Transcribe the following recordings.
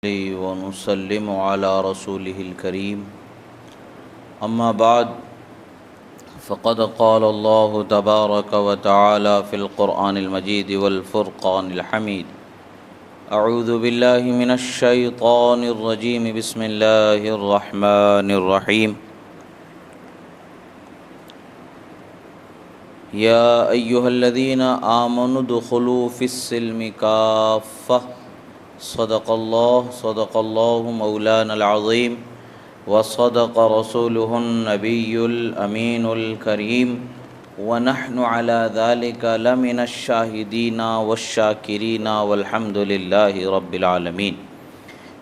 ونسلم على رسوله الكريم أما بعد فقد قال الله تبارك وتعالى في القرآن المجيد والفرقان الحميد أعوذ بالله من الشيطان الرجيم بسم الله الرحمن الرحيم يا أيها الذين آمنوا ادخلوا في السلم كافة صدق الله مولانا العظيم وصدق رسوله النبي الأمين الكريم ونحن على ذلك لمن الشاهدين والشاكرين والحمد لله رب العالمين۔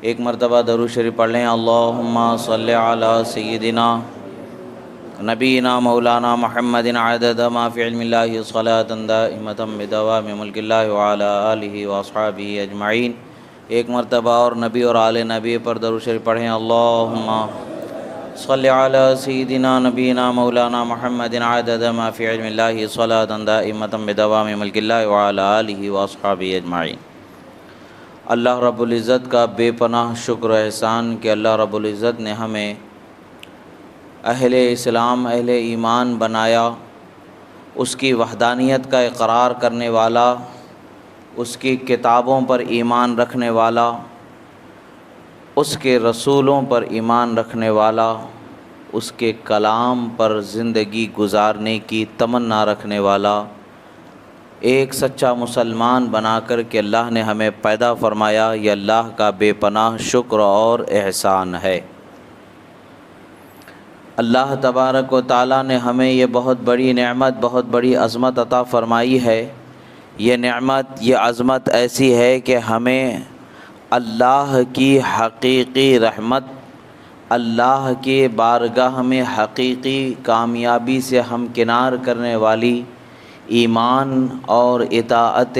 ایک مرتبہ درود شریف پڑھ لیں۔ اللہم صلی علی سیدنا نبینا مولانا محمد عدد ما فی علم اللہ صلاۃ دائمۃ بدوام ملک اللہ وعلی آلہ واصحابہ اجمعین۔ ایک مرتبہ اور نبی اور آل نبی پر درود شریف پڑھیں۔ اللہم صلی علی سیدنا نبینا مولانا محمد عدد ما فی علم اللہ صلاۃ دائمۃ بدوام ملک اللہ وعلی آلہ واصحابہ اجمعین۔ اللہ رب العزت کا بے پناہ شکر و احسان کہ اللہ رب العزت نے ہمیں اہل اسلام اہل ایمان بنایا، اس کی وحدانیت کا اقرار کرنے والا، اس کی کتابوں پر ایمان رکھنے والا، اس کے رسولوں پر ایمان رکھنے والا، اس کے کلام پر زندگی گزارنے کی تمنا رکھنے والا، ایک سچا مسلمان بنا کر کے اللہ نے ہمیں پیدا فرمایا۔ یہ اللہ کا بے پناہ شکر اور احسان ہے۔ اللہ تبارک و تعالیٰ نے ہمیں یہ بہت بڑی نعمت، بہت بڑی عظمت عطا فرمائی ہے۔ یہ نعمت، یہ عظمت ایسی ہے کہ ہمیں اللہ کی حقیقی رحمت، اللہ کے بارگاہ میں حقیقی کامیابی سے ہمکنار کرنے والی ایمان اور اطاعت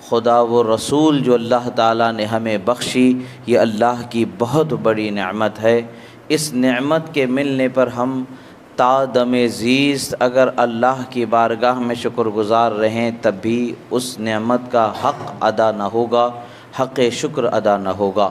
خدا و رسول جو اللہ تعالیٰ نے ہمیں بخشی، یہ اللہ کی بہت بڑی نعمت ہے۔ اس نعمت کے ملنے پر ہم تا دم زیست اگر اللہ کی بارگاہ میں شکر گزار رہیں تب بھی اس نعمت کا حق ادا نہ ہوگا، حق شکر ادا نہ ہوگا۔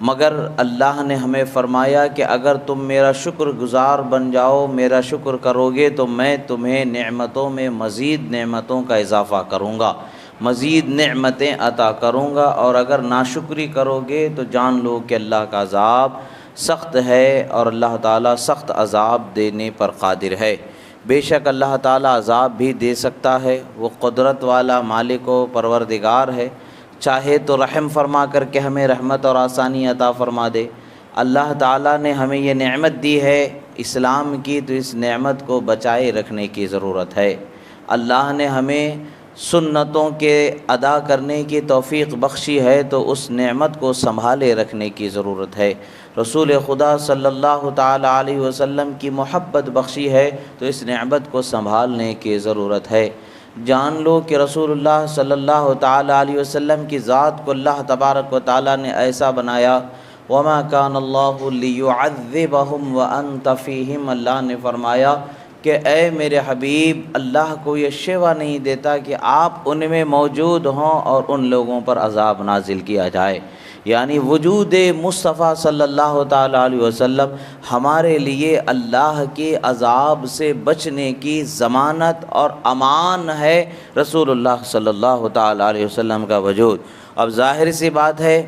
مگر اللہ نے ہمیں فرمایا کہ اگر تم میرا شکر گزار بن جاؤ، میرا شکر کرو گے تو میں تمہیں نعمتوں میں مزید نعمتوں کا اضافہ کروں گا، مزید نعمتیں عطا کروں گا، اور اگر ناشکری کرو گے تو جان لو کہ اللہ کا عذاب سخت ہے اور اللہ تعالیٰ سخت عذاب دینے پر قادر ہے۔ بے شک اللہ تعالیٰ عذاب بھی دے سکتا ہے، وہ قدرت والا مالک و پروردگار ہے، چاہے تو رحم فرما کر کے ہمیں رحمت اور آسانی عطا فرما دے۔ اللہ تعالیٰ نے ہمیں یہ نعمت دی ہے اسلام کی، تو اس نعمت کو بچائے رکھنے کی ضرورت ہے۔ اللہ نے ہمیں سنتوں کے ادا کرنے کی توفیق بخشی ہے، تو اس نعمت کو سنبھالے رکھنے کی ضرورت ہے۔ رسول خدا صلی اللہ تعالی علیہ وسلم کی محبت بخشی ہے، تو اس نعمت کو سنبھالنے کی ضرورت ہے۔ جان لو کہ رسول اللہ صلی اللہ تعالی علیہ وسلم کی ذات کو اللہ تبارک و تعالی نے ایسا بنایا، وَمَا كَانَ اللَّهُ لِيُعَذِّبَهُمْ وَأَنْتَ فِيهِمْ، اللہ نے فرمایا کہ اے میرے حبیب، اللہ کو یہ شیوا نہیں دیتا کہ آپ ان میں موجود ہوں اور ان لوگوں پر عذاب نازل کیا جائے۔ یعنی وجود مصطفیٰ صلی اللہ تعالی علیہ وسلم ہمارے لیے اللہ کے عذاب سے بچنے کی ضمانت اور امان ہے۔ رسول اللہ صلی اللہ تعالی علیہ وسلم کا وجود، اب ظاہر سی بات ہے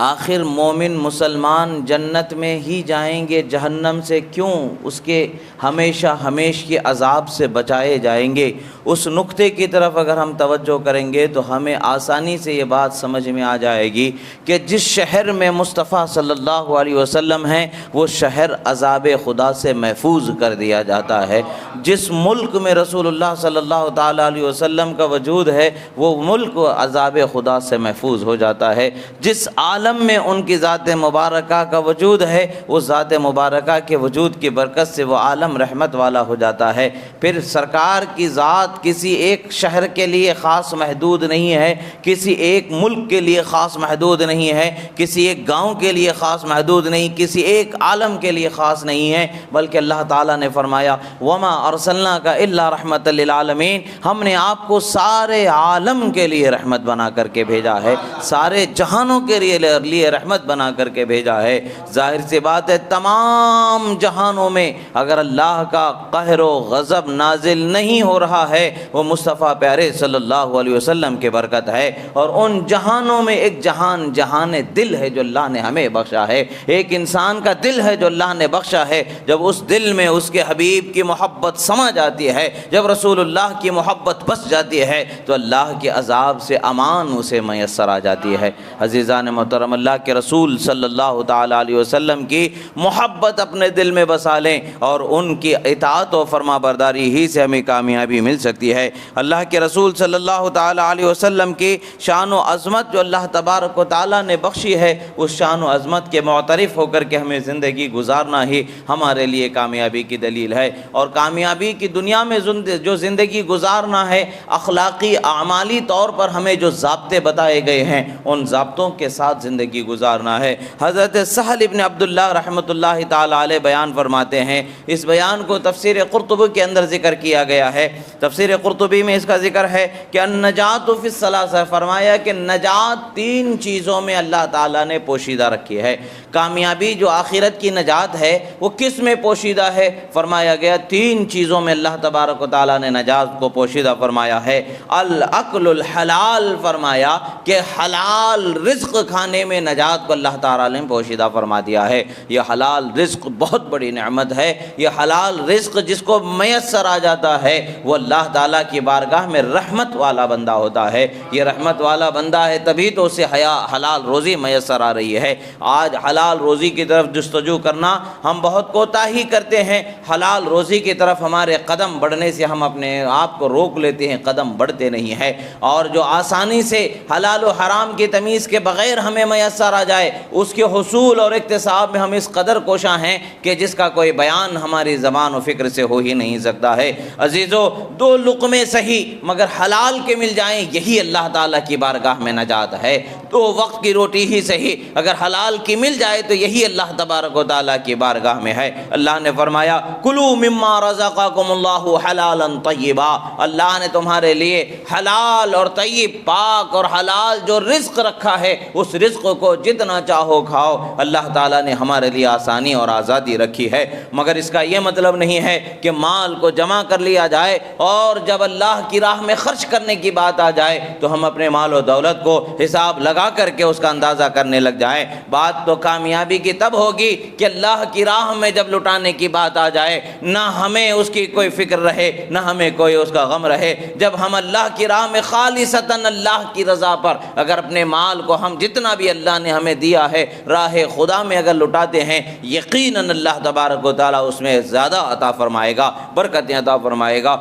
آخر مومن مسلمان جنت میں ہی جائیں گے، جہنم سے کیوں اس کے ہمیشہ ہمیش کے عذاب سے بچائے جائیں گے؟ اس نقطے کی طرف اگر ہم توجہ کریں گے تو ہمیں آسانی سے یہ بات سمجھ میں آ جائے گی کہ جس شہر میں مصطفیٰ صلی اللہ علیہ وسلم ہیں وہ شہر عذاب خدا سے محفوظ کر دیا جاتا ہے۔ جس ملک میں رسول اللہ صلی اللہ تعالی علیہ وسلم کا وجود ہے وہ ملک عذاب خدا سے محفوظ ہو جاتا ہے۔ جس عالم میں ان کی ذات مبارکہ کا وجود ہے وہ ذات مبارکہ کے وجود کی برکت سے وہ عالم رحمت والا ہو جاتا ہے۔ پھر سرکار کی ذات کسی ایک شہر کے لیے خاص محدود نہیں ہے، کسی ایک ملک کے لیے خاص محدود نہیں ہے، کسی ایک گاؤں کے لیے خاص محدود نہیں، کسی ایک عالم کے لیے خاص نہیں ہے، بلکہ اللہ تعالیٰ نے فرمایا وَمَا أَرْسَلْنَاكَ إِلَّا رَحْمَةً لِلْعَالَمِينَ، ہم نے آپ کو سارے عالم کے لیے رحمت بنا کر کے بھیجا ہے، سارے جہانوں کے لیے لیے رحمت بنا کر کے بھیجا ہے۔ ظاہر سی بات ہے تمام جہانوں میں اگر اللہ کا قہر و غضب نازل نہیں ہو رہا ہے وہ مصطفیٰ پیارے صلی اللہ علیہ وسلم کی برکت ہے، اور ان جہانوں میں ایک جہان جہان دل ہے جو اللہ نے ہمیں بخشا ہے، ایک انسان کا دل ہے جو اللہ نے بخشا ہے۔ جب اس دل میں اس کے حبیب کی محبت سما جاتی ہے، جب رسول اللہ کی محبت بس جاتی ہے تو اللہ کے عذاب سے امان اسے میسر آ جاتی ہے۔ عزیزان محترم، اللہ کے رسول صلی اللہ تعالیٰ علیہ وسلم کی محبت اپنے دل میں بسا لیں اور ان کی اطاعت و فرما برداری ہی سے ہمیں کامیابی مل سکتی ہے۔ اللہ کے رسول صلی اللہ تعالیٰ علیہ وسلم کی شان و عظمت جو اللہ تبارک و تعالیٰ نے بخشی ہے، اس شان و عظمت کے معترف ہو کر کے ہمیں زندگی گزارنا ہی ہمارے لیے کامیابی کی دلیل ہے۔ اور کامیابی کی دنیا میں جو زندگی گزارنا ہے، اخلاقی اعمالی طور پر ہمیں جو ضابطے بتائے گئے ہیں ان ضابطوں کے ساتھ زندگی گزارنا ہے۔ حضرت سہل ابن عبداللہ رحمۃ اللہ تعالیٰ علیہ بیان فرماتے ہیں، اس بیان کو تفسیر قرطبی کے اندر ذکر کیا گیا ہے۔ تفسیر قرطبی میں اس کا ذکر ہے کہ النجات فی الثلاثہ، فرمایا کہ نجات تین چیزوں میں اللہ تعالیٰ نے پوشیدہ رکھی ہے۔ کامیابی جو آخرت کی نجات ہے وہ کس میں پوشیدہ ہے؟ فرمایا گیا تین چیزوں میں اللہ تبارک و تعالیٰ نے نجات کو پوشیدہ فرمایا ہے۔ الاکل الحلال، فرمایا کہ حلال رزق کھانے میں نجات کو اللہ تعالیٰ نے پوشیدہ فرما دیا ہے۔ یہ حلال رزق بہت بڑی نعمت ہے۔ یہ حلال رزق جس کو میسر آ جاتا ہے وہ اللہ تعالیٰ کی بارگاہ میں رحمت والا بندہ ہوتا ہے۔ یہ رحمت والا بندہ ہے تبھی تو اسے حلال روزی میسر آ رہی ہے۔ آج حلال روزی کی طرف جستجو کرنا ہم بہت کوتاہی کرتے ہیں، حلال روزی کی طرف ہمارے قدم بڑھنے سے ہم اپنے آپ کو روک لیتے ہیں، قدم بڑھتے نہیں ہیں۔ اور جو آسانی سے حلال و حرام کی تمیز کے بغیر ہمیں میسر آ جائے اس کے حصول اور اکتساب میں ہم اس قدر کوشاں ہیں کہ جس کا کوئی بیان ہماری زبان و فکر سے ہو ہی نہیں سکتا ہے۔ عزیزو، دو لقمے صحیح مگر حلال کے مل جائیں یہی اللہ تعالیٰ کی بارگاہ میں نجات ہے۔ دو وقت کی روٹی ہی صحیح اگر حلال کی مل جائے تو یہی اللہ تبارک و تعالیٰ کی بارگاہ میں ہے۔ اللہ نے فرمایا کلوا مما رزقکم اللہ حلالا طیبا، اللہ نے تمہارے لیے حلال اور طیب، پاک اور حلال جو رزق رکھا ہے اس رزق کو جتنا چاہو کھاؤ۔ اللہ تعالیٰ نے ہمارے لیے آسانی اور آزادی رکھی ہے، مگر اس کا یہ مطلب نہیں ہے کہ مال کو جمع کر لیا جائے اور جب اللہ کی راہ میں خرچ کرنے کی بات آ جائے تو ہم اپنے مال و دولت کو حساب لگا کر کے اس کا اندازہ کرنے لگ جائیں۔ بات تو کامیابی کی تب ہوگی کہ اللہ کی راہ میں جب لٹانے کی بات آ جائے نہ ہمیں اس کی کوئی فکر رہے نہ ہمیں کوئی اس کا غم رہے۔ جب ہم اللہ کی راہ میں خالصتاً اللہ کی رضا پر اگر اپنے مال کو ہم جتنا بھی اللہ نے ہمیں دیا ہے راہ خدا میں اگر لٹاتے ہیں، یقیناً اللہ تبارک و تعالیٰ اس میں زیادہ عطا فرمائے گا، برکتیں عطا فرمائے گا۔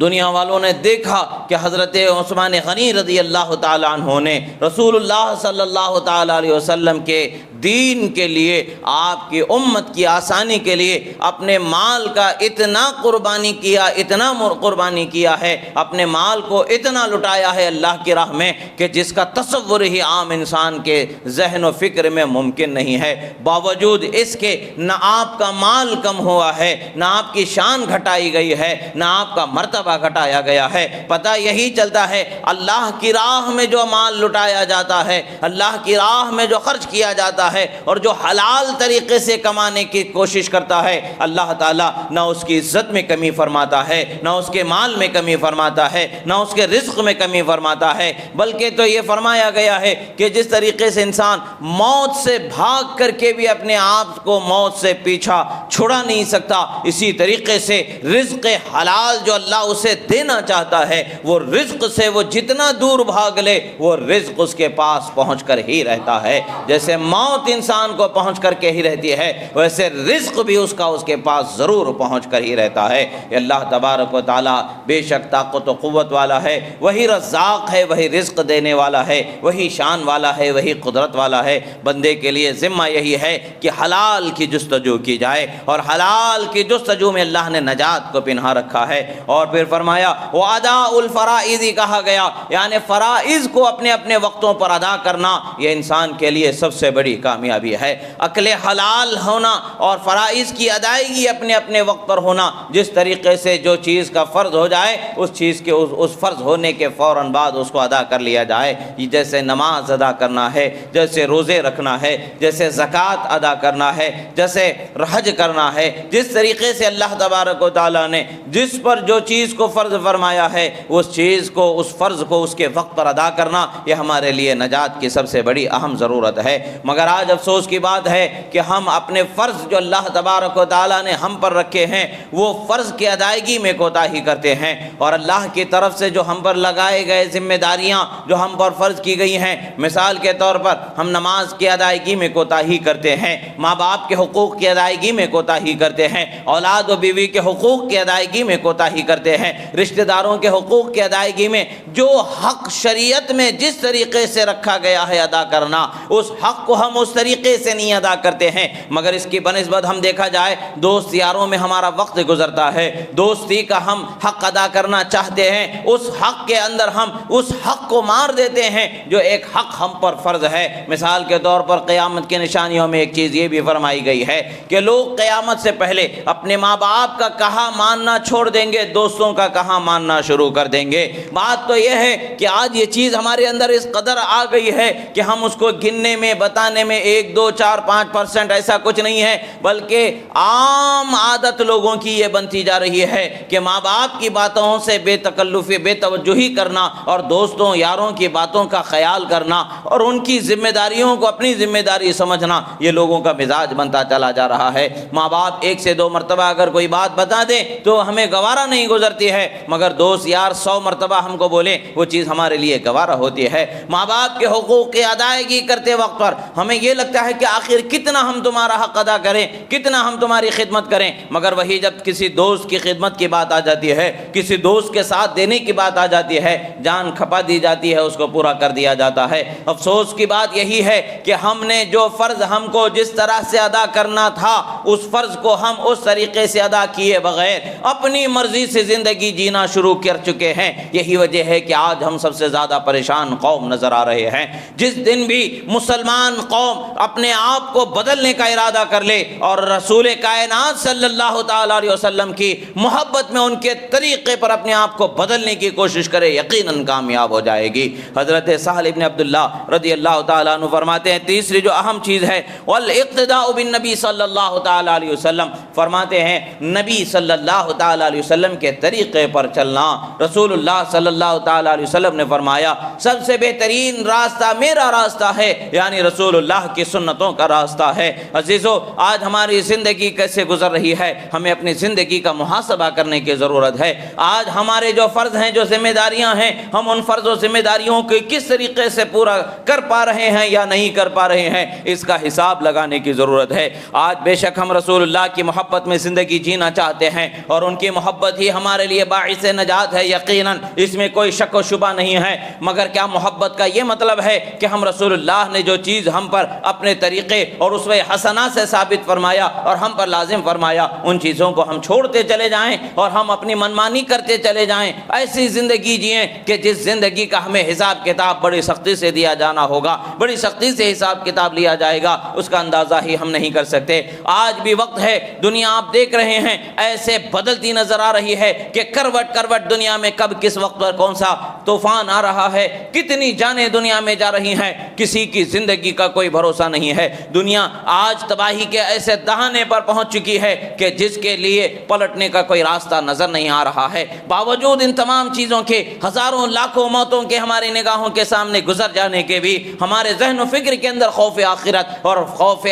دنیا والوں نے دیکھا کہ حضرت عثمان غنی رضی اللہ تعالیٰ عنہ نے رسول اللہ صلی اللہ تعالیٰ علیہ وسلم کے دین کے لیے، آپ کی امت کی آسانی کے لیے اپنے مال کا اتنا قربانی کیا، اتنا قربانی کیا ہے، اپنے مال کو اتنا لٹایا ہے اللہ کی راہ میں کہ جس کا تصور ہی عام انسان کے ذہن و فکر میں ممکن نہیں ہے۔ باوجود اس کے نہ آپ کا مال کم ہوا ہے، نہ آپ کی شان گھٹائی گئی ہے، نہ آپ کا مرتبہ گھٹایا گیا ہے۔ پتہ یہی چلتا ہے اللہ کی راہ میں جو مال لٹایا جاتا ہے، اللہ کی راہ میں جو خرچ کیا جاتا ہے اور جو حلال طریقے سے کمانے کی کوشش کرتا ہے، اللہ تعالیٰ نہ اس کی عزت میں کمی فرماتا ہے، نہ اس کے مال میں کمی فرماتا ہے، نہ اس کے رزق میں کمی فرماتا ہے، بلکہ تو یہ فرمایا گیا ہے کہ جس طریقے سے انسان موت سے بھاگ کر کے بھی اپنے آپ کو موت سے پیچھا چھڑا نہیں سکتا، اسی طریقے سے رزق حلال جو اللہ اسے دینا چاہتا ہے وہ رزق سے وہ جتنا دور بھاگ لے وہ رزق اس کے پاس پہنچ کر ہی رہتا ہے۔ جیسے موت انسان کو پہنچ کر کے ہی رہتی ہے ویسے رزق بھی اس کا اس کے پاس ضرور پہنچ کر ہی رہتا ہے۔ اللہ تبارک و تعالیٰ بے شک طاقت و قوت والا ہے، وہی رزاق ہے، وہی رزق دینے والا ہے، وہی شان والا ہے، وہی قدرت والا ہے۔ بندے کے لیے ذمہ یہی ہے کہ حلال کی جستجو کی جائے، اور حلال کی جستجو میں اللہ نے نجات کو پنہا رکھا ہے۔ اور پھر فرمایا وَأَدَاءُ الْفَرَائِضِ کہا گیا، یعنی فرائض کو اپنے اپنے وقتوں پر ادا کرنا یہ انسان کے لیے سب سے بڑی کامیابی ہے۔ عقل حلال ہونا اور فرائض کی ادائیگی اپنے اپنے وقت پر ہونا، جس طریقے سے جو چیز کا فرض ہو جائے اس چیز کے اس فرض ہونے کے فوراً بعد اس کو ادا کر لیا جائے، جیسے نماز ادا کرنا ہے، جیسے روزے رکھنا ہے، جیسے زکوٰۃ ادا کرنا ہے، جیسے حج کرنا ہے، جس طریقے سے اللہ تبارک و تعالیٰ نے جس پر جو چیز کو فرض فرمایا ہے اس چیز کو، اس فرض کو اس کے وقت پر ادا کرنا، یہ ہمارے لیے نجات کی سب سے بڑی اہم ضرورت ہے۔ مگر آج افسوس کی بات ہے کہ ہم اپنے فرض جو اللہ تبارک و تعالیٰ نے ہم پر رکھے ہیں وہ فرض کی ادائیگی میں کوتاہی کرتے ہیں، اور اللہ کی طرف سے جو ہم پر لگائے گئے ذمہ داریاں جو ہم پر فرض کی گئی ہیں، مثال کے طور پر ہم نماز کی ادائیگی میں کوتاہی کرتے ہیں، ماں باپ کے حقوق کی ادائیگی میں کوتاہی کرتے ہیں، اولاد و بیوی کے حقوق کی ادائیگی میں کوتاہی کرتے ہیں، رشتہ داروں کے حقوق کی ادائیگی میں جو حق شریعت میں جس طریقے سے رکھا گیا ہے ادا کرنا، اس حق کو ہم اس طریقے سے نہیں ادا کرتے ہیں۔ مگر اس کی بنسبت ہم دیکھا جائے دوست یاروں میں ہمارا وقت گزرتا ہے، دوستی کا ہم حق ادا کرنا چاہتے ہیں، اس حق کے اندر ہم اس حق کو مار دیتے ہیں جو ایک حق ہم پر فرض ہے۔ مثال کے طور پر قیامت کی نشانیوں میں ایک چیز یہ بھی فرمائی گئی ہے کہ لوگ قیامت سے پہلے اپنے ماں باپ کا کہا ماننا چھوڑ دیں گے، دوستوں کا کہا ماننا شروع کر دیں گے۔ بات تو یہ ہے کہ آج یہ چیز ہمارے اندر اس قدر آ گئی ہے کہ ہم اس کو گننے میں بتانے میں 1 2 4 5% ایسا کچھ نہیں ہے، بلکہ عام عادت لوگوں کی یہ بنتی جا رہی ہے کہ ماں باپ کی باتوں سے بے تکلفی، بے توجہی کرنا اور دوستوں یاروں کی باتوں کا خیال کرنا اور ان کی ذمہ داریوں کو اپنی ذمہ داری سمجھنا، یہ لوگوں کا مزاج بنتا چلا جا رہا ہے۔ ماں باپ 1 سے 2 مرتبہ اگر کوئی بات بتا دیں تو ہمیں گوارا نہیں گزرتی ہے، مگر دوست یار 100 مرتبہ ہم کو بولیں وہ چیز ہمارے لیے گوارا ہوتی ہے۔ ماں باپ کے حقوق کی ادائیگی کرتے وقت پر ہمیں یہ لگتا ہے کہ آخر کتنا ہم تمہارا حق ادا کریں، کتنا ہم تمہاری خدمت کریں، مگر وہی جب کسی دوست کی خدمت کی بات آ جاتی ہے، کسی دوست کے ساتھ دینے کی بات آ جاتی ہے، جان کھپا دی جاتی ہے، اس کو پورا کر دیا جاتا ہے۔ افسوس کی بات یہی ہے کہ ہم نے جو فرض ہم کو جس طرح سے ادا کرنا تھا اس فرض کو ہم اس طریقے سے ادا کیے بغیر اپنی مرضی سے زندگی جینا شروع کر چکے ہیں۔ یہی وجہ ہے کہ آج ہم سب سے زیادہ پریشان قوم نظر آ رہے ہیں۔ جس دن بھی مسلمان قوم اپنے آپ کو بدلنے کا ارادہ کر لے اور رسول کائنات صلی اللہ تعالی علیہ وسلم کی محبت میں ان کے طریقے پر اپنے آپ کو بدلنے کی کوشش کرے، یقیناً کامیاب ہو جائے گی۔ حضرت سہل ابن عبداللہ رضی اللہ تعالیٰ عنہ فرماتے ہیں تیسری جو اہم چیز ہے والاقتداء بالنبی صلی اللہ تعالی علیہ وسلم، فرماتے ہیں نبی صلی اللہ تعالی علیہ وسلم کے طریقے پر چلنا۔ رسول اللہ صلی اللہ تعالی علیہ وسلم نے فرمایا سب سے بہترین راستہ میرا راستہ ہے، یعنی رسول اللہ کی سنتوں کا راستہ ہے۔ عزیزو، آج ہماری زندگی کیسے گزر رہی ہے، ہمیں اپنی زندگی کا محاسبہ کرنے کی ضرورت ہے۔ آج ہمارے جو فرض ہیں، جو ذمہ داریاں ہیں، ہم ان فرض و ذمہ داریوں کو کس طریقے سے پورا کر پا رہے ہیں یا نہیں کر پا رہے ہیں، اس کا حساب لگانے کی ضرورت ہے۔ آج بے شک ہم رسول اللہ کی محبت میں زندگی جینا چاہتے ہیں اور ان کی محبت ہی ہمارے لیے باعث نجات ہے، یقیناً اس میں کوئی شک و شبہ نہیں ہے۔ مگر کیا محبت کا یہ مطلب ہے کہ ہم رسول اللہ نے جو چیز ہم پر اپنے طریقے اور اسوہ حسنہ سے ثابت فرمایا اور ہم پر لازم فرمایا ان چیزوں کو ہم چھوڑتے چلے جائیں اور ہم اپنی منمانی کرتے چلے جائیں، ایسی زندگی جئیں کہ جس زندگی کا ہمیں حساب کتاب بڑی سختی سے دیا جانا ہوگا، بڑی سختی سے حساب کتاب لیا جائے گا، اس کا اندازہ ہی ہم نہیں کر سکتے۔ آج بھی وقت ہے، دنیا آپ دیکھ رہے ہیں ایسے بدلتی نظر آ رہی ہے کہ کروٹ کروٹ دنیا میں کب کس وقت پر کون سا طوفان آ رہا ہے، کتنی جانیں دنیا میں جا رہی ہیں، کسی کی زندگی کا کوئی بھروسہ نہیں ہے۔ دنیا آج تباہی کے ایسے دہانے پر پہنچ چکی ہے کہ جس کے لیے پلٹنے کا کوئی راستہ نظر نہیں آ رہا ہے۔ باوجود ان تمام چیزوں کے، ہزاروں لاکھوں موتوں کے ہماری نگاہوں کے سامنے گزر جانے کے بھی ہمارے ذہن و فکر کے اندر خوف آخرت اور خوف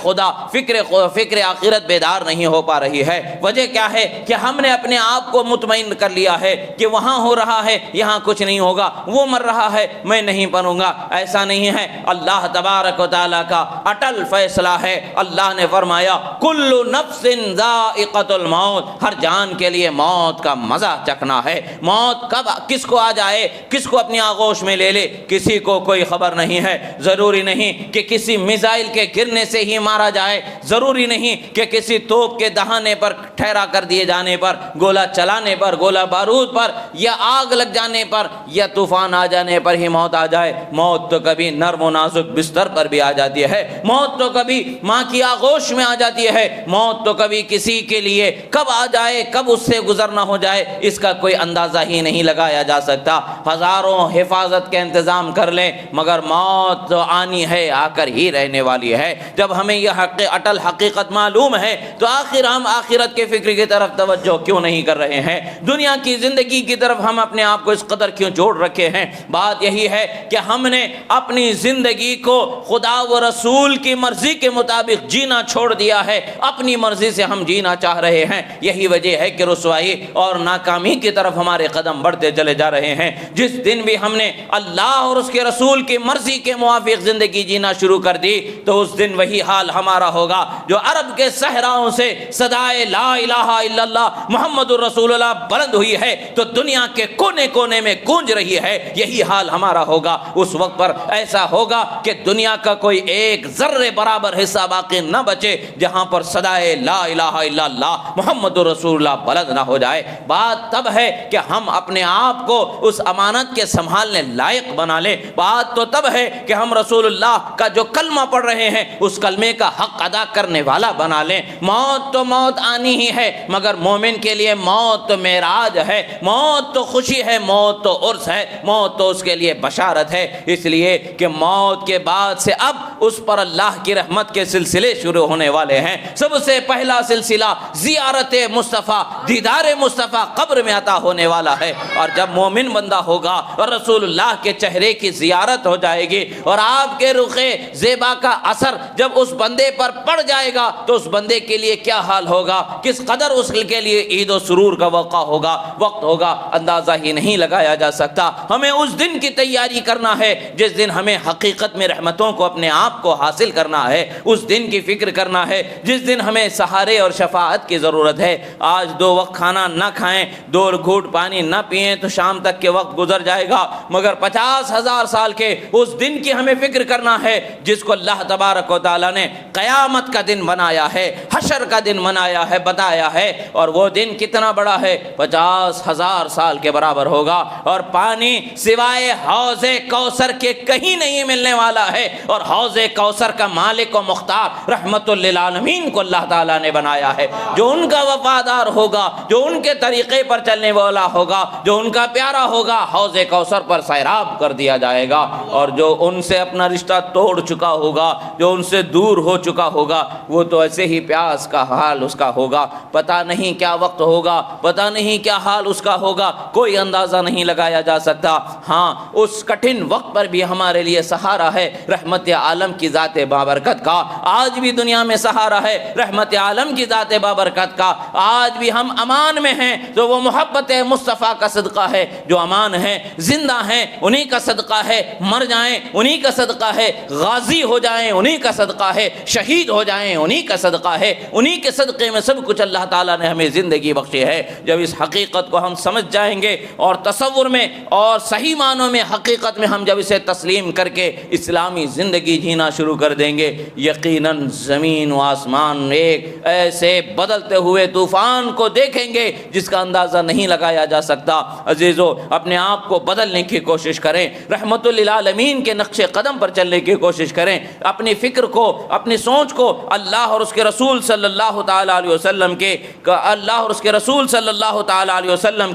خدا، فکر آخرت بیدار نہیں ہو پا رہی ہے۔ وجہ کیا ہے کہ ہم نے اپنے آپ کو مطمئن کر لیا ہے کہ وہاں ہو رہا ہے، یہاں کچھ نہیں ہوگا، وہ مر رہا ہے، میں نہیں مروں گا۔ ایسا نہیں ہے، اللہ تبارک و تعالیٰ کا اٹل فیصلہ ہے۔ اللہ نے فرمایا کل نفس ذائقۃ الموت، ہر جان کے لیے موت کا مزہ چکھنا ہے۔ موت کب کس کو آ جائے، کس کو اپنی آغوش میں لے لے، کسی کو کوئی خبر نہیں ہے۔ ضروری نہیں کہ کسی میزائل کے گرنے سے ہی مارا جائے، ضروری نہیں کہ کسی توپ کے دہانے پر ٹھہرا کر دیے جانے پر، گولہ چلانے پر، گولہ بارود پر، یا آگ لگ جانے پر، یا طوفان آ جانے پر ہی موت آ جائے۔ موت تو کبھی نرم و نازک بستر پر بھی آ جاتی ہے، موت تو کبھی ماں کی آغوش میں آ جاتی ہے، موت تو کبھی کسی کے لیے کب آ جائے، کب اس سے گزرنا ہو جائے، اس کا کوئی اندازہ ہی نہیں لگایا جا سکتا۔ ہزاروں حفاظت کے انتظام کر لیں مگر موت تو آنی ہے، آ کر ہی رہنے والی ہے۔ جب ہمیں یہ اٹل حقیقت معلوم ہے تو آخر ہم آخرت کے فکر کی طرف توجہ کیوں نہیں کر رہے ہیں؟ دنیا کی زندگی کی طرف ہم اپنے آپ کو اس قدر کیوں جوڑ رکھے ہیں؟ بات یہی ہے کہ ہم نے اپنی زندگی کو خدا و رسول کی مرضی کے مطابق جینا چھوڑ دیا ہے، اپنی مرضی سے ہم جینا چاہ رہے ہیں۔ یہی وجہ ہے کہ رسوائی اور ناکامی کی طرف ہمارے قدم بڑھتے چلے جا رہے ہیں۔ جس دن بھی ہم نے اللہ اور اس کے رسول کی مرضی کے موافق زندگی جینا شروع کر دی تو اس دن وہی حال ہمارا ہوگا جو عرب کے صحراؤں سے صدائے لا الہ الا اللہ محمد الرسول اللہ بلند ہوئی ہے تو دنیا کے کونے کونے میں گونج رہی ہے، یہی حال ہمارا ہوگا۔ اس وقت پر ایسا ہوگا کہ دنیا کا کوئی ایک ذرے برابر حصہ باقی نہ بچے جہاں پر صدائے لا الہ الا اللہ محمد الرسول اللہ بلند نہ ہو جائے۔ بات تب ہے کہ ہم اپنے آپ کو اس امانت کے سنبھالنے لائق بنا لیں۔ بات تو تب ہے کہ ہم رسول اللہ کا جو کلمہ پڑھ رہے ہیں اس کلمے کا حق ادا کرنے والا بنا لیں۔ موت تو موت آنی ہی ہے مگر مومن کے لیے موت تو معراج ہے، موت تو خوشی ہے، موت تو عرس ہے، موت تو اس کے لیے بشارت ہے، اس لیے کہ موت کے بعد سے اب اس پر اللہ کی رحمت کے سلسلے شروع ہونے والے ہیں۔ سب سے پہلا سلسلہ زیارت مصطفیٰ، دیدار مصطفیٰ قبر میں عطا ہونے والا ہے، اور جب مومن بندہ ہوگا اور رسول اللہ کے چہرے کی زیارت ہو جائے گی اور آپ کے رخ زیبا کا اثر جب اس بندے پر پڑ جائے گا تو اس بندے کے لیے کیا حال ہوگا، کس قدر اس کے لیے عید و سرور کا وقت ہوگا، اندازہ ہی نہیں لگایا جا سکتا۔ ہمیں اس دن کی تیاری کرنا ہے جس دن ہمیں حقیقت میں رحمتوں کو اپنے آپ کو حاصل کرنا ہے، اس دن کی فکر کرنا ہے جس دن ہمیں سہارے اور شفاعت کی ضرورت ہے۔ آج 2 وقت کھانا نہ کھائیں، 2 گھونٹ پانی نہ پئیں تو شام تک کے وقت گزر جائے گا، مگر 50,000 سال کے اس دن کی ہمیں فکر کرنا ہے جس کو اللہ تبارک و تعالیٰ نے قیامت کا دن بنایا ہے، حشر کا دن بنایا ہے، بتایا ہے، اور وہ دن کتنا بڑا ہے، 50,000 سال کے برابر ہوگا، اور پانی سوائے حوض کوثر کے کہیں نہیں ملنے والا ہے، اور حوض کوثر کا مالک و مختار رحمت للعالمین کو اللہ تعالیٰ نے بنایا ہے۔ جو ان کا وفادار ہوگا، جو ان کے طریقے پر چلنے والا ہوگا، جو ان کا پیارا ہوگا، حوض کوثر پر سیراب کر دیا جائے گا، اور جو ان سے اپنا رشتہ توڑ چکا ہوگا، جو ان سے دور ہو چکا ہوگا، وہ تو ایسے ہی پیاس کا حال اس کا ہوگا، پتہ نہیں کیا وقت ہوگا، پتہ نہیں کیا حال اس کا ہوگا، کوئی اندازہ نہیں لگایا جا سکتا۔ ہاں، اس کٹھن وقت پر بھی ہمارے لیے سہارا ہے رحمت عالم کی ذات بابرکت کا، آج بھی دنیا میں سہارا ہے رحمت عالم کی ذات بابرکت کا، آج بھی ہم امان میں ہیں تو وہ محبت مصطفیٰ کا صدقہ ہے، جو امان ہیں، زندہ ہیں، انہی کا صدقہ ہے، مر جائیں انہی کا صدقہ ہے، غازی ہو جائیں انہی کا صدقہ ہے، شہید ہو جائیں انہی کا صدقہ ہے، انہی کے صدقے میں سب کچھ اللہ تعالیٰ نے ہمیں زندگی بخشی ہے۔ جب اس حقیقت کو ہم سمجھ جائیں گے اور تصور میں اور صحیح معنوں میں حقیقت میں ہم جب اسے تسلیم کر کے اسلامی زندگی جینا شروع کر دیں گے، یقیناً زمین و آسمان ایک ایسے بدلتے ہوئے طوفان کو دیکھیں گے جس کا اندازہ نہیں لگایا جا سکتا۔ عزیزو، اپنے آپ کو بدلنے کی کوشش کریں، رحمت للعالمین کے نقش قدم پر چلنے کی کوشش کریں، اپنی فکر کو، اپنی سوچ کو اللہ اور اس کے رسول صلی اللہ تعالیٰ علیہ وسلم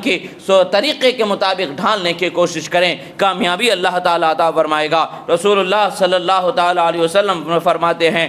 کے طریقے کے مطابق ڈھالنے کی کوشش کریں، کامیابی اللہ تعالیٰ عطا فرمائے گا۔ رسول اللہ صلی اللہ تعالیٰ علیہ وسلم فرماتے ہیں،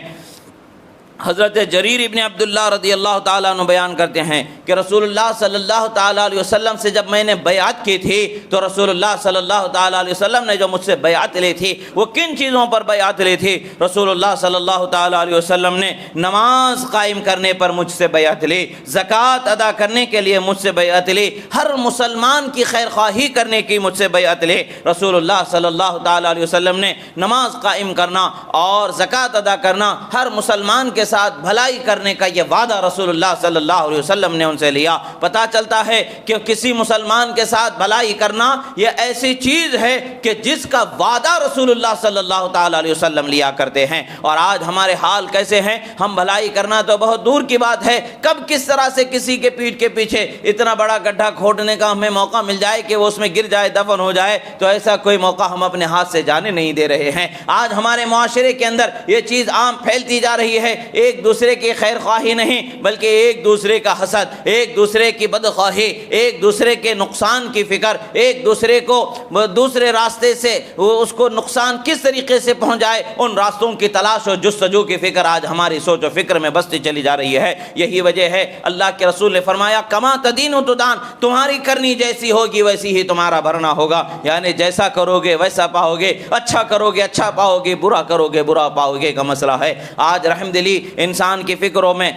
حضرت جریر ابن عبداللہ رضی اللہ تعالیٰ عنہ بیان کرتے ہیں کہ رسول اللہ صلی اللہ تعالیٰ علیہ وسلم سے جب میں نے بیعت کی تھی تو رسول اللہ صلی اللہ تعالیٰ علیہ وسلم نے جو مجھ سے بیعت لی تھی وہ کن چیزوں پر بیعت لی تھی؟ رسول اللہ صلی اللہ تعالیٰ علیہ وسلم نے نماز قائم کرنے پر مجھ سے بیعت لی، زکوٰۃ ادا کرنے کے لیے مجھ سے بیعت لی، ہر مسلمان کی خیر خواہی کرنے کی مجھ سے بیعت لی۔ رسول اللہ صلی اللہ تعالیٰ علیہ وسلم نے نماز قائم کرنا اور زکوٰۃ ادا کرنا، ہر مسلمان کے ساتھ بھلائی کرنے کا یہ وعدہ رسول اللہ صلی اللہ علیہ وسلم نے ان سے لیا۔ پتہ چلتا ہے کہ کسی مسلمان کے ساتھ بھلائی کرنا یہ ایسی چیز ہے کہ جس کا وعدہ رسول اللہ صلی اللہ تعالی علیہ وسلم لیا کرتے ہیں۔ اور آج ہمارے حال کیسے ہیں؟ ہم بھلائی کرنا تو بہت دور کی بات ہے، کب کس طرح سے کسی کے پیٹھ کے پیچھے اتنا بڑا گڈھا کھودنے کا ہمیں موقع مل جائے کہ وہ اس میں گر جائے، دفن ہو جائے، تو ایسا کوئی موقع ہم اپنے ہاتھ سے جانے نہیں دے رہے ہیں۔ آج ہمارے معاشرے کے اندر یہ چیز عام پھیلتی جا رہی ہے، ایک دوسرے کی خیر خواہی نہیں بلکہ ایک دوسرے کا حسد، ایک دوسرے کی بدخواہی، ایک دوسرے کے نقصان کی فکر، ایک دوسرے کو دوسرے راستے سے اس کو نقصان کس طریقے سے پہنچائے ان راستوں کی تلاش و جستجو کی فکر آج ہماری سوچ و فکر میں بستی چلی جا رہی ہے۔ یہی وجہ ہے اللہ کے رسول نے فرمایا کما تدین تدان، تمہاری کرنی جیسی ہوگی ویسی ہی تمہارا بھرنا ہوگا، یعنی جیسا کرو گے ویسا پاؤ گے، اچھا کرو گے اچھا پاؤ گے، برا کرو گے برا پاؤ گے کا مسئلہ ہے۔ آج رحم دلی انسان کی فکروں میں،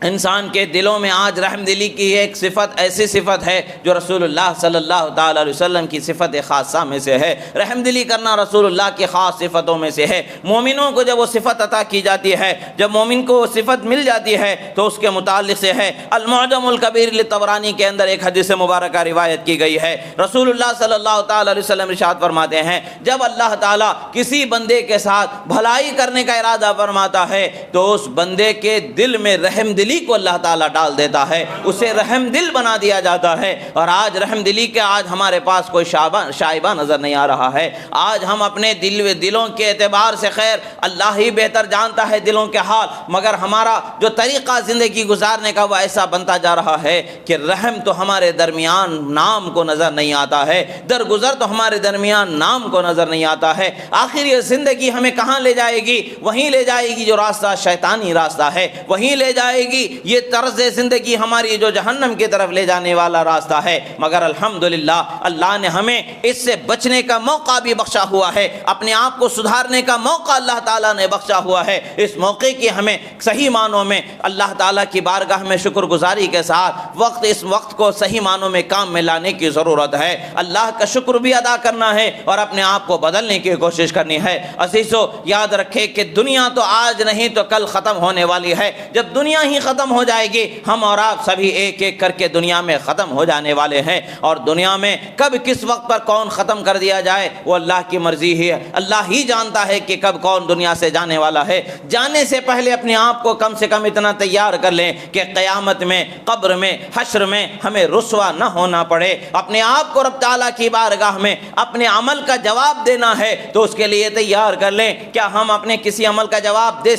انسان کے دلوں میں آج رحم دلی کی ایک صفت ایسی صفت ہے جو رسول اللہ صلی اللہ تعالی علیہ وسلم کی صفت خاصہ میں سے ہے۔ رحم دلی کرنا رسول اللہ کی خاص صفتوں میں سے ہے۔ مومنوں کو جب وہ صفت عطا کی جاتی ہے، جب مومن کو وہ صفت مل جاتی ہے تو اس کے متعلق سے ہے المعجم الکبیر للطبرانی کے اندر ایک حدیث مبارکہ روایت کی گئی ہے۔ رسول اللہ صلی اللہ تعالی علیہ وسلم ارشاد فرماتے ہیں جب اللہ تعالیٰ کسی بندے کے ساتھ بھلائی کرنے کا ارادہ فرماتا ہے تو اس بندے کے دل میں رحم دلی کو اللہ تعالیٰ ڈال دیتا ہے، اسے رحم دل بنا دیا جاتا ہے۔ اور آج رحم دلی کے آج ہمارے پاس کوئی شائبہ نظر نہیں آ رہا ہے۔ آج ہم اپنے دلوں کے اعتبار سے خیر اللہ ہی بہتر جانتا ہے دلوں کے حال، مگر ہمارا جو طریقہ زندگی گزارنے کا وہ ایسا بنتا جا رہا ہے کہ رحم تو ہمارے درمیان نام کو نظر نہیں آتا ہے، درگزر تو ہمارے درمیان نام کو نظر نہیں آتا ہے۔ آخر یہ زندگی ہمیں کہاں لے جائے گی؟ وہیں لے جائے گی جو راستہ شیطانی راستہ ہے، وہیں لے جائے گی یہ طرز زندگی ہماری جو جہنم کی طرف لے جانے والا راستہ ہے۔ مگر الحمدللہ اللہ نے ہمیں اس سے بچنے کا موقع بھی بخشا ہوا ہے، اپنے آپ کو سدھارنے کا موقع اللہ تعالیٰ نے بخشا ہوا ہے۔ اس موقع کی ہمیں صحیح معنوں میں اللہ تعالیٰ کی بارگاہ میں شکر گزاری کے ساتھ اس وقت کو صحیح معنوں میں کام میں لانے کی ضرورت ہے۔ اللہ کا شکر بھی ادا کرنا ہے اور اپنے آپ کو بدلنے کی کوشش کرنی ہے۔ عزیزو یاد رکھے کہ دنیا تو آج نہیں تو کل ختم ہونے والی ہے۔ جب دنیا ہی ختم ہو جائے گی ہم اور آپ سبھی ایک ایک کر کے دنیا میں ختم ہو جانے والے ہیں، اور دنیا میں کب کس وقت پر کون ختم کر دیا جائے وہ اللہ کی مرضی ہی ہے۔ اللہ ہی جانتا ہے کہ کب کون دنیا سے جانے والا ہے۔ جانے سے پہلے اپنے آپ کو کم سے کم اتنا تیار کر لیں کہ قیامت میں، قبر میں، حشر میں ہمیں رسوا نہ ہونا پڑے۔ اپنے آپ کو رب تعالیٰ کی بارگاہ میں اپنے عمل کا جواب دینا ہے تو اس کے لیے تیار کر لیں۔ کیا ہم اپنے کسی عمل کا جواب دے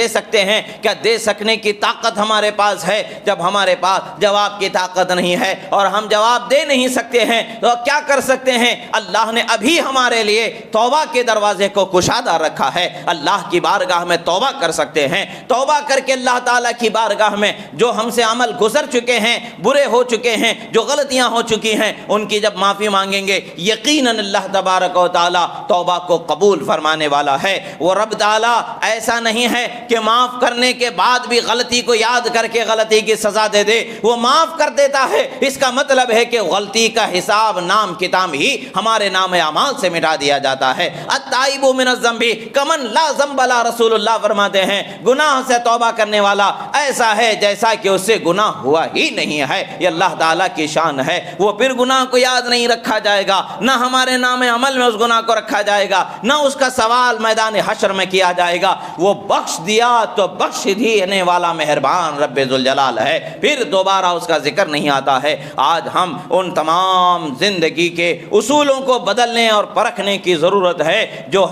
سکتے ہیں؟ کیا دے سکنے کی طاقت ہمارے پاس ہے؟ جب ہمارے پاس جواب کی طاقت نہیں ہے اور ہم جواب دے نہیں سکتے ہیں تو کیا کر سکتے ہیں؟ اللہ نے ابھی ہمارے لیے توبہ کے دروازے کو کشادہ رکھا ہے۔ اللہ کی بارگاہ میں توبہ کر سکتے ہیں، توبہ کر کے اللہ تعالیٰ کی بارگاہ میں جو ہم سے عمل گزر چکے ہیں، برے ہو چکے ہیں، جو غلطیاں ہو چکی ہیں، ان کی جب معافی مانگیں گے یقیناً اللہ تبارک و تعالیٰ توبہ کو قبول فرمانے والا ہے۔ وہ رب تعالیٰ ایسا نہیں ہے کہ معاف کرنے کے بعد بھی غلطی کو یاد کر کے غلطی کی سزا دے دے، وہ معاف کر دیتا ہے۔ اس کا مطلب ہے کہ غلطی کا حساب نام کتاب ہی ہمارے نام اعمال سے مٹا دیا جاتا ہے۔ التائب من الذنب کمن لا ذنب لا، رسول اللہ فرماتے ہیں گناہ سے توبہ کرنے والا ایسا ہے جیسا کہ اس سے گناہ ہوا ہی نہیں ہے۔ یہ اللہ تعالیٰ کی شان ہے۔ وہ پھر گناہ کو یاد نہیں رکھا جائے گا، نہ ہمارے نام عمل میں اس گناہ کو رکھا جائے گا، نہ اس کا سوال میدان حشر میں کیا جائے گا۔ وہ بخش دیا تو بخش دینے والا مہربان رب ذوالجلال ہے، پھر دوبارہ اس کا ذکر نہیں آتا ہے۔ آج ہم ان تمام زندگی کے اصولوں کو بدلنے اور پرکھنے کی ضرورت ہے جو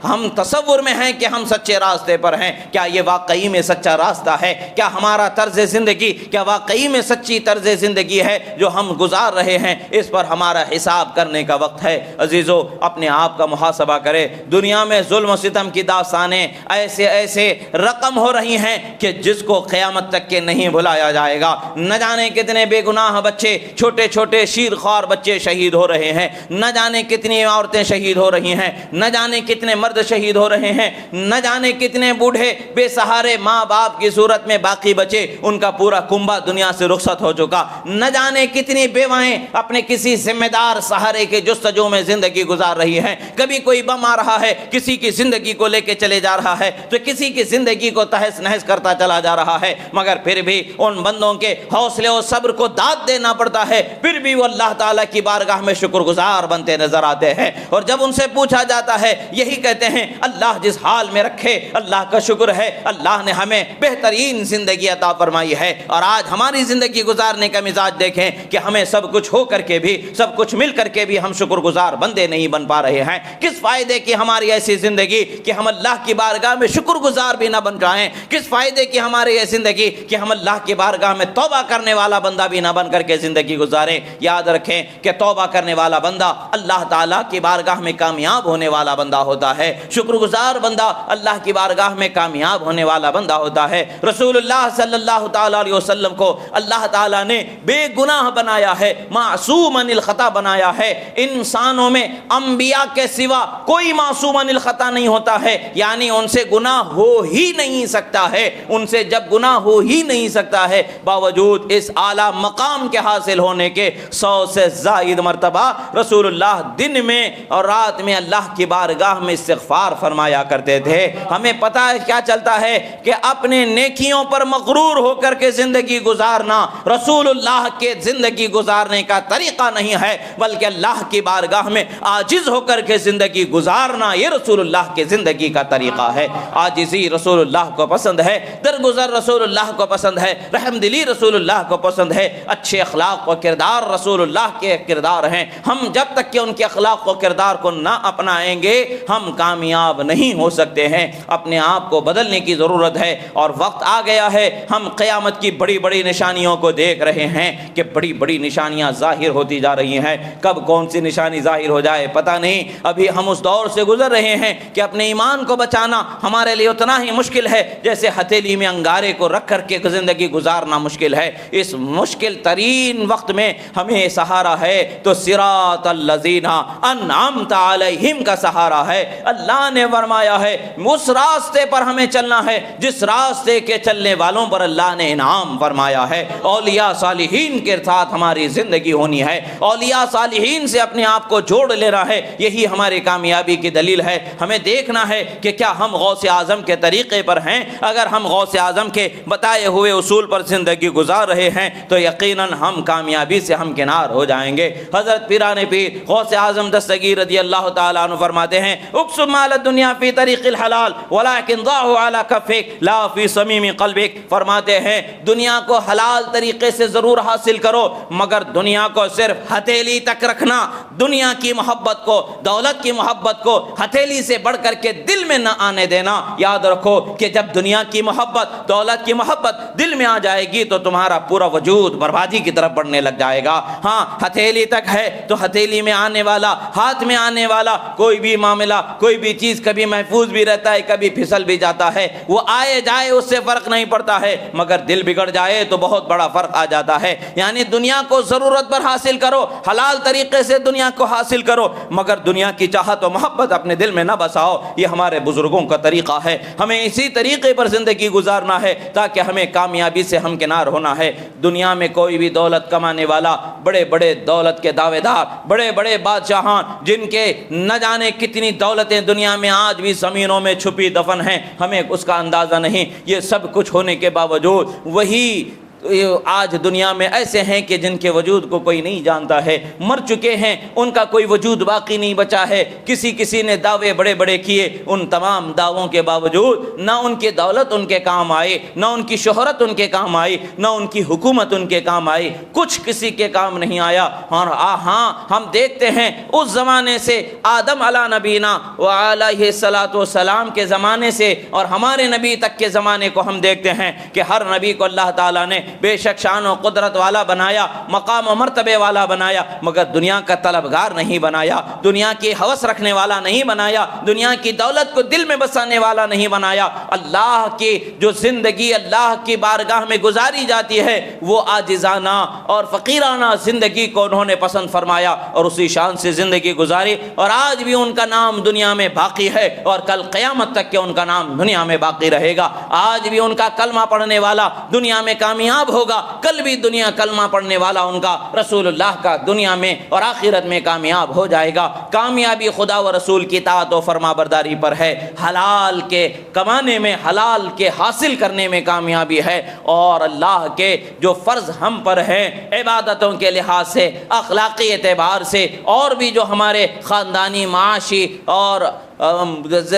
ہم تصور میں ہیں کہ ہم سچے راستے پر ہیں۔ کیا یہ واقعی میں سچا راستہ ہے؟ کیا ہمارا طرز زندگی کیا واقعی میں سچی طرز زندگی ہے جو ہم گزار رہے ہیں؟ اس پر ہمارا حساب کرنے کا وقت ہے۔ عزیزو اپنے آپ کا محاسبہ کرے۔ دنیا میں ظلم و ستم کی داستانیں ایسے رقم ہو رہی ہیں کہ جس کو کو قیامت تک کے نہیں بھلایا جائے گا۔ نہ جانے کتنے بے گناہ بچے، چھوٹے چھوٹے شیر خوار بچے شہید ہو رہے ہیں، نہ جانے کتنی عورتیں شہید ہو رہی ہیں، نہ جانے کتنے مرد شہید ہو رہے ہیں، نہ جانے کتنے بوڑھے بے سہارے ماں باپ کی صورت میں باقی بچے، ان کا پورا کنبہ دنیا سے رخصت ہو چکا، نہ جانے کتنی بیوائیں اپنے کسی ذمہ دار سہارے کے جستجو میں زندگی گزار رہی ہیں۔ کبھی کوئی بم آ رہا ہے، کسی کی زندگی کو لے کے چلے جا رہا ہے، تو کسی کی زندگی کو تہس نہس کرتا چلا جا رہا ہے، مگر پھر بھی ان بندوں کے حوصلے اور صبر کو داد دینا پڑتا ہے، پھر بھی وہ اللہ تعالیٰ کی بارگاہ میں شکر گزار بنتے نظر آتے ہیں۔ اور جب ان سے پوچھا جاتا ہے یہی کہتے ہیں اللہ جس حال میں رکھے اللہ کا شکر ہے، اللہ نے ہمیں بہترین زندگی عطا فرمائی ہے۔ اور آج ہماری زندگی گزارنے کا مزاج دیکھیں کہ ہمیں سب کچھ ہو کر کے بھی، سب کچھ مل کر کے بھی ہم شکر گزار بندے نہیں بن پا رہے ہیں۔ کس فائدے کی ہماری ایسی زندگی کہ ہم اللہ کی بارگاہ میں شکر گزار بھی نہ بن پائیں؟ کس فائدے کی ہماری یہ زندگی کہ ہم اللہ کی بارگاہ میں توبہ کرنے والا بندہ بھی نہ بن کر کے زندگی گزاریں؟ یاد رکھیں کہ توبہ کرنے والا بندہ اللہ تعالیٰ کی بارگاہ میں کامیاب ہونے والا بندہ ہوتا ہے، شکر گزار بندہ اللہ کی بارگاہ میں کامیاب ہونے والا بندہ ہوتا ہے۔ رسول اللہ صلی اللہ تعالیٰ علیہ وسلم کو اللہ تعالیٰ نے بے گناہ بنایا ہے، معصوم عن الخطا بنایا ہے۔ انسانوں میں انبیاء کے سوا کوئی معصوم عن الخطا نہیں ہوتا ہے، یعنی ان سے گناہ ہو ہی نہیں سکتا ہے، ان سے جب گناہ ہو ہی نہیں سکتا ہے، باوجود اس اعلیٰ مقام کے حاصل ہونے کے 100 سے زائد مرتبہ رسول اللہ دن میں اور رات میں اللہ کی بارگاہ میں استغفار فرمایا کرتے تھے۔ ہمیں پتہ ہے کیا چلتا ہے کہ اپنے نیکیوں پر مغرور ہو کر کے زندگی گزارنا رسول اللہ کے زندگی گزارنے کا طریقہ نہیں ہے، بلکہ اللہ کی بارگاہ میں عاجز ہو کر کے زندگی گزارنا یہ رسول اللہ کے زندگی کا طریقہ ہے۔ عاجزی رسول اللہ کو پسند ہے، درگزر رسول اللہ کو پسند ہے، رحم دلی رسول اللہ کو پسند ہے، اچھے اخلاق و کردار رسول اللہ کے کردار ہیں۔ ہم جب تک کہ ان کے اخلاق و کردار کو نہ اپنائیں گے ہم کامیاب نہیں ہو سکتے ہیں۔ اپنے آپ کو بدلنے کی ضرورت ہے، اور وقت آ گیا ہے۔ ہم قیامت کی بڑی بڑی نشانیوں کو دیکھ رہے ہیں کہ بڑی بڑی نشانیاں ظاہر ہوتی جا رہی ہیں۔ کب کون سی نشانی ظاہر ہو جائے پتہ نہیں۔ ابھی ہم اس دور سے گزر رہے ہیں کہ اپنے ایمان کو بچانا ہمارے لیے اتنا ہی مشکل ہے جیسے ہتھیلی میں انگارے کو رکھ کر کے زندگی گزارنا مشکل ہے۔ اس مشکل ترین وقت میں ہمیں سہارا ہے تو صراط الذین انعمت علیہم کا سہارا ہے۔ اللہ نے فرمایا ہے اس راستے پر ہمیں چلنا ہے جس راستے کے چلنے والوں پر اللہ نے انعام فرمایا ہے۔ اولیاء صالحین کے ساتھ ہماری زندگی ہونی ہے، اولیاء صالحین سے اپنے آپ کو جوڑ لینا ہے، یہی ہماری کامیابی کی دلیل ہے۔ ہمیں دیکھنا ہے کہ کیا ہم غوث اعظم کے طریقے پر ہیں۔ اگر ہم غوث اعظم کے بتائے ہوئے اصول پر زندگی گزار رہے ہیں تو یقیناً ہم کامیابی سے ہمکنار ہو جائیں گے۔ حضرت پیران پیر غوث اعظم دستگیر رضی اللہ تعالیٰ عنہ فرماتے ہیں اقسم مال الدنیا فی طریق الحلال ولکن ضعه علی کفک لا فی صمیم قلبک۔ فرماتے ہیں دنیا کو حلال طریقے سے ضرور حاصل کرو، مگر دنیا کو صرف ہتھیلی تک رکھنا، دنیا کی محبت کو، دولت کی محبت کو ہتھیلی سے بڑھ کر کے دل میں نہ آنے دینا۔ یاد رکھو کہ جب دنیا کی محبت، دولت کی محبت دل میں آ جائے گی تو تمہارا پورا وجود بربادی کی طرف بڑھنے لگ جائے گا۔ ہاں ہتھیلی تک ہے تو ہتھیلی میں آنے والا، ہاتھ میں آنے والا کوئی بھی معاملہ، کوئی بھی چیز کبھی محفوظ بھی رہتا ہے، کبھی پھسل بھی جاتا ہے، وہ آئے جائے اس سے فرق نہیں پڑتا ہے، مگر دل بگڑ جائے تو بہت بڑا فرق آ جاتا ہے۔ یعنی دنیا کو ضرورت پر حاصل کرو، حلال طریقے سے دنیا کو حاصل کرو، مگر دنیا کی چاہت و محبت اپنے دل میں نہ بساؤ۔ یہ ہمارے بزرگوں کا طریقہ ہے، ہمیں اسی طریقے پر زندگی گزارنا ہے تاکہ ہمیں کامیابی سے ہمکنار ہونا ہے۔ دنیا میں کوئی بھی دولت کمانے والا، بڑے بڑے دولت کے دعوے دار، بڑے بڑے بادشاہان جن کے نہ جانے کتنی دولتیں دنیا میں آج بھی زمینوں میں چھپی دفن ہیں، ہمیں اس کا اندازہ نہیں۔ یہ سب کچھ ہونے کے باوجود وہی آج دنیا میں ایسے ہیں کہ جن کے وجود کو کوئی نہیں جانتا ہے، مر چکے ہیں، ان کا کوئی وجود باقی نہیں بچا ہے۔ کسی نے دعوے بڑے بڑے کیے، ان تمام دعووں کے باوجود نہ ان کی دولت ان کے کام آئی، نہ ان کی شہرت ان کے کام آئی، نہ ان کی حکومت ان کے کام آئی، کچھ کسی کے کام نہیں آیا۔ اور ہاں ہم دیکھتے ہیں اس زمانے سے، آدم علی نبینا وعلیہ الصلاۃ والسلام کے زمانے سے اور ہمارے نبی تک کے زمانے کو ہم دیکھتے ہیں کہ ہر نبی کو اللہ تعالیٰ نے بے شک شان و قدرت والا بنایا، مقام و مرتبے والا بنایا، مگر دنیا کا طلبگار نہیں بنایا، دنیا کی ہوس رکھنے والا نہیں بنایا، دنیا کی دولت کو دل میں بسانے والا نہیں بنایا۔ اللہ کی جو زندگی اللہ کی بارگاہ میں گزاری جاتی ہے وہ عاجزانہ اور فقیرانہ زندگی کو انہوں نے پسند فرمایا اور اسی شان سے زندگی گزاری، اور آج بھی ان کا نام دنیا میں باقی ہے اور کل قیامت تک کہ ان کا نام دنیا میں باقی رہے گا۔ آج بھی ان کا کلمہ پڑھنے والا دنیا میں کامیاب ہوگا، کل بھی دنیا کلمہ پڑھنے والا ان کا رسول اللہ کا دنیا میں اور آخرت میں کامیاب ہو جائے گا۔ کامیابی خدا و رسول کی اطاعت و فرما برداری پر ہے، حلال کے کمانے میں، حلال کے حاصل کرنے میں کامیابی ہے، اور اللہ کے جو فرض ہم پر ہیں عبادتوں کے لحاظ سے، اخلاقی اعتبار سے، اور بھی جو ہمارے خاندانی معاشی اور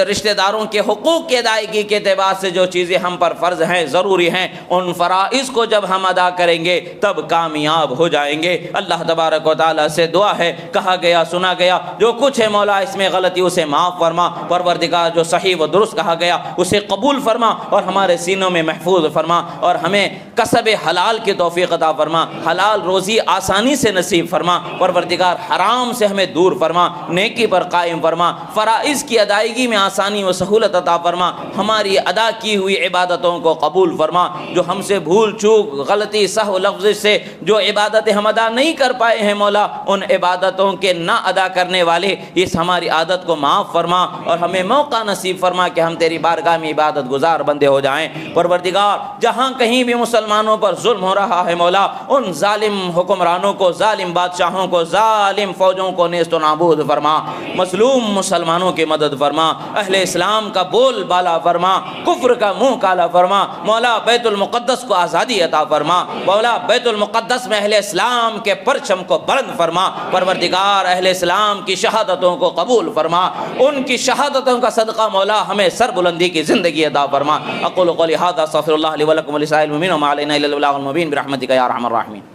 رشتہ داروں کے حقوق کی ادائیگی کے اعتبار سے جو چیزیں ہم پر فرض ہیں، ضروری ہیں، ان فرائض کو جب ہم ادا کریں گے تب کامیاب ہو جائیں گے۔ اللہ تبارک و تعالیٰ سے دعا ہے، کہا گیا سنا گیا جو کچھ ہے مولا اس میں غلطی اسے معاف فرما، پروردگار جو صحیح و درست کہا گیا اسے قبول فرما اور ہمارے سینوں میں محفوظ فرما، اور ہمیں کسب حلال کی توفیق عطا فرما، حلال روزی آسانی سے نصیب فرما، پروردگار حرام سے ہمیں دور فرما، نیکی پر قائم فرما، فرائض کی ادائیگی میں آسانی و سہولت عطا فرما، ہماری ادا کی ہوئی عبادتوں کو قبول فرما، جو ہم سے بھول چوک غلطی سہو لفظ سے جو عبادتیں ہم ادا نہیں کر پائے ہیں مولا، ان عبادتوں کے نہ ادا کرنے والے اس ہماری عادت کو معاف فرما اور ہمیں موقع نصیب فرما کہ ہم تیری بارگاہ میں عبادت گزار بندے ہو جائیں۔ پروردگار جہاں کہیں بھی مسلمانوں پر ظلم ہو رہا ہے مولا، ان ظالم حکمرانوں کو، ظالم بادشاہوں کو، ظالم فوجوں کو نیست و نابود فرما، مظلوم مسلمانوں کی مدد فرما، اہل اسلام کا بول بالا فرما، کفر کا منہ کالا فرما، مولا بیت المقدس کو آزادی عطا فرما، مولا بیت المقدس میں اہل اسلام کے پرچم کو بلند فرما، پروردگار اہل اسلام کی شہادتوں کو قبول فرما، ان کی شہادتوں کا صدقہ مولا ہمیں سر بلندی کی زندگی عطا فرما۔ اقول قولی ھذا استغفر اللہ لی ولکم ولسائر المؤمنین وما علینا الا البلاغ المبین برحمتک یا ارحم الراحمین۔